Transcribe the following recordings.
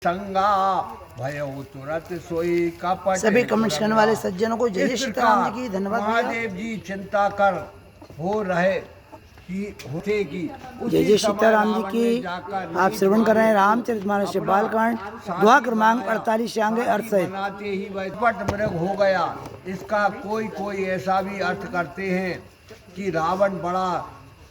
संगा भयो तुरंत सोई कपट। सभी कमेंट्स करने वाले सज्जनों को जय जय सीताराम जी की धन्यवाद। महादेव जी चिंता कर हो रहे कि होते की जय जय सीताराम जी की। आप श्रवण कर रहे हैं रामचरितमानस से बालकांड दुआ क्रमांक 48 से आगे अर्थ सहित। बनाते ही वह पट मृग हो गया। इसका कोई कोई ऐसा भी अर्थ करते हैं कि रावण बड़ा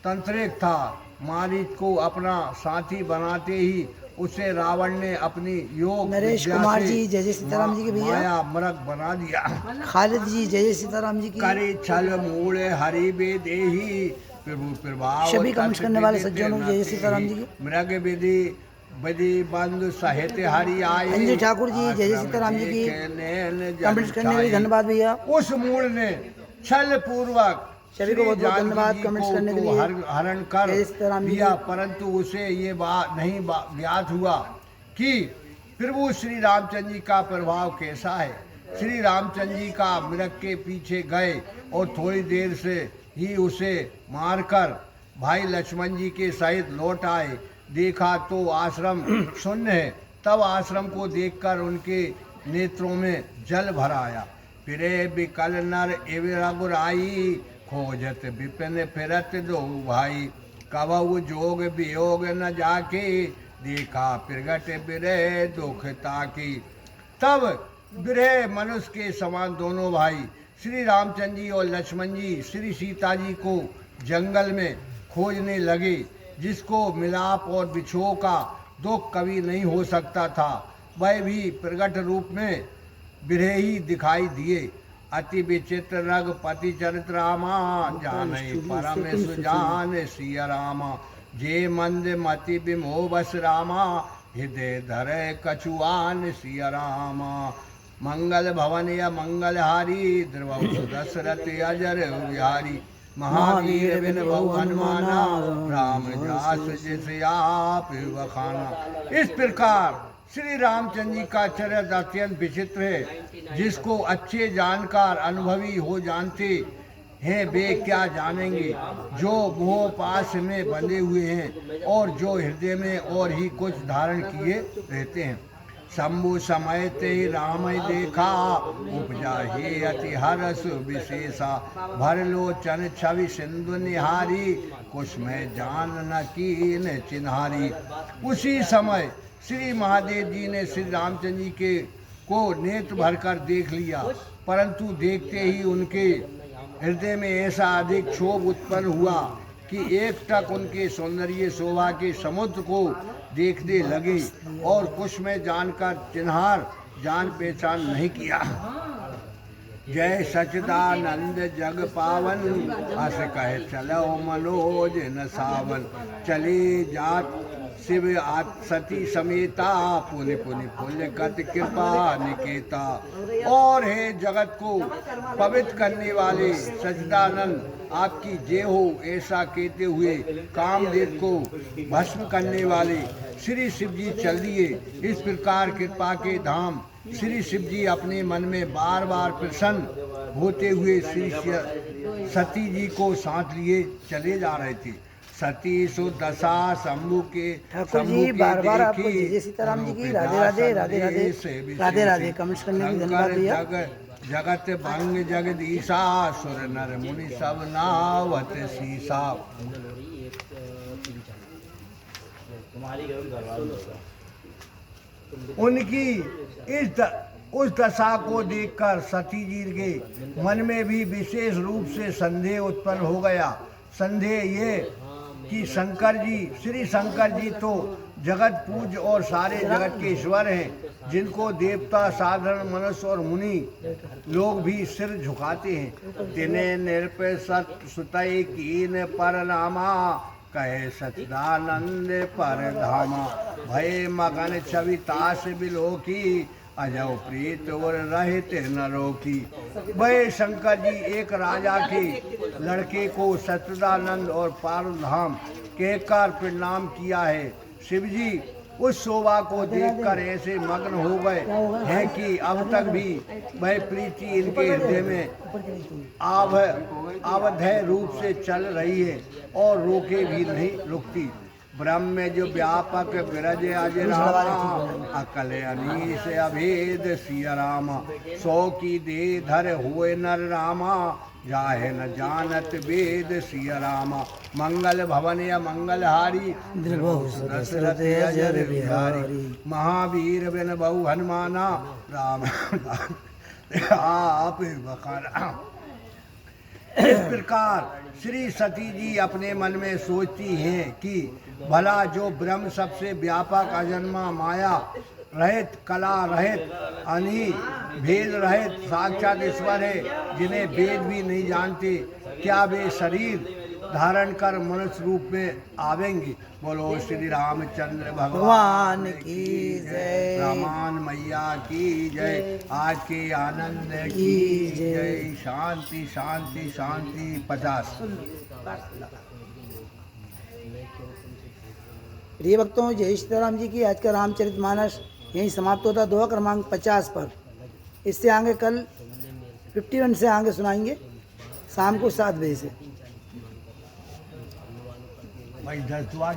तंत्रिक था। मारीच को अपना साथी बनाते ही उसे रावण ने अपनी योग नरेश कुमार जी जय जय सीताराम जी के भैया। माया मृग बना दिया। खालिद जी जय जय सीताराम जी की। करे छल मूल हरि बेदेही प्रभु प्रभाव। सभी कमेंट्स करने वाले सज्जनों को जय जय सीताराम जी की। मृग विधि विधि बंधु साहित्य हरि आए। अंजू ठाकुर जी जय जय सीताराम जी की। कमेंट्स करने के लिए धन्यवाद भैया। उस मूल ने छल पूर्वक सभी को बहुत बहुत धन्यवाद कमेंट्स करने के लिए। हरण कर दिया, परंतु उसे ये बात नहीं ज्ञात हुआ कि प्रभु श्री रामचंद्र जी का प्रभाव कैसा है। श्री रामचंद्र जी का मृग के पीछे गए और थोड़ी देर से ही उसे मारकर भाई लक्ष्मण जी के सहित लौट आए। देखा तो आश्रम शून्य है। तब आश्रम को देखकर उनके नेत्रों में जल भर आया। फिरे बिकल नर एवं रघुराई खोजत विपिन फिरत दो भाई। कबहु जोग वियोग न जाके देखा प्रगट बिरह दुख ताकी। तब बिरह मनुष्य के समान दोनों भाई श्री रामचंद्र जी और लक्ष्मण जी श्री सीता जी को जंगल में खोजने लगे। जिसको मिलाप और बिछोह का दुख कभी नहीं हो सकता था, वह भी प्रगट रूप में बिरह ही दिखाई दिए। अति विचित्र रघुपति चरित्र रामा जाने परम सुजान सिया रामा। जे मंद मति विमोह बस रामा हृदय धरे कछुआन सिया रामा। मंगल भवन या मंगलहारी द्रवहु दशरथ अजर बिहारी। महावीर बिन बहु हनुमाना राम जास जिस आप बखाना। इस प्रकार श्री रामचंद्र जी का चरित्र अत्यंत विचित्र है। जिसको अच्छे जानकार अनुभवी हो जानते हैं वे क्या जानेंगे जो मोह पास में बंधे हुए हैं और जो हृदय में और ही कुछ धारण किए रहते हैं। शंभु समय ते राम देखा उपजा हे अति हरस विशेषा। भर लोचन छवि सिंधु निहारी कुछ में जान न कीन चिन्हारी। उसी समय श्री महादेव जी ने श्री रामचंद्र जी के को नेत्र भरकर देख लिया, परंतु देखते ही उनके हृदय में ऐसा अधिक क्षोभ उत्पन्न हुआ कि एक टक उनके सौंदर्य शोभा के समुद्र को देखने लगे और कुछ में जानकर चिन्हार जान पहचान नहीं किया। जय सच्चिदानंद जग पावन हस कहे चलो मनोज न सावन। चले जात शिव सती समेता पुण्य पुण्य पुण्य गत कृपा निकेता। और हे जगत को पवित्र करने वाले सच्चिदानंद आपकी जय हो, ऐसा कहते हुए कामदेव को भस्म करने वाले श्री शिव जी चल दिए। इस प्रकार कृपा के धाम श्री शिव जी अपने मन में बार बार प्रसन्न होते हुए श्री सती जी को साथ लिए चले जा रहे थे। सती सुदशा शंभु के बार बार आपको जय जय सीताराम जी की राधे राधे राधे राधे राधे राधे कमेंट्स करने की धन्यवाद भैया। जगत भंग जगदीशा सुर नर मुनि सब नावत सीसा। उनकी उस दशा को देखकर सती जी के मन में भी विशेष रूप से संदेह उत्पन्न हो गया। संदेह ये कि श्री शंकर जी तो जगत पूज और सारे जगत के ईश्वर हैं, जिनको देवता साधारण मनुष्य और मुनि लोग भी सिर झुकाते हैं। तिने निरपय सुतय कीन पर नामा कहे सच्चिदानंद पर धामा। भय मगन छवि तास बिलोकी अजव प्रीत और रहित नरों की। वह शंकर जी एक राजा के लड़के को सच्चिदानंद और पारधाम कहकर प्रणाम किया है। शिव जी उस शोभा को देखकर ऐसे मग्न हो गए हैं कि अब तक भी वह प्रीति इनके हृदय में आवध रूप से चल रही है और रोके भी नहीं रुकती। ब्रह्म जो व्यापक विरज अज रामा अकल अनीस अभेद सिया रामा सौ की दे धर हुए नर रामा जाहे न जानत वेद सिया रामा मंगल भवन या मंगलहारी दशरथ अजर बिहारी महावीर बिन बहु हनुमाना राम आप बखाना। इस प्रकार श्री सती जी अपने मन में सोचती हैं कि भला जो ब्रह्म सबसे व्यापक अजन्मा माया रहित कला रहित अनी भेद रहित साक्षात ईश्वर है जिन्हें वेद भी नहीं जानते, क्या वे शरीर धारण कर मनुष्य रूप में आवेंगे। बोलो श्री रामचंद्र भगवान की जय, रामान मैया की जय, आज के आनंद की जय। शांति शांति शांति। 50। प्रिय भक्तों, जय सीताराम जी की। आज का रामचरितमानस यहीं समाप्त होता, दोहा क्रमांक 50 पर। इससे आगे कल 51 से आगे सुनाएंगे शाम को 7 बजे से। भाई 10 दुआ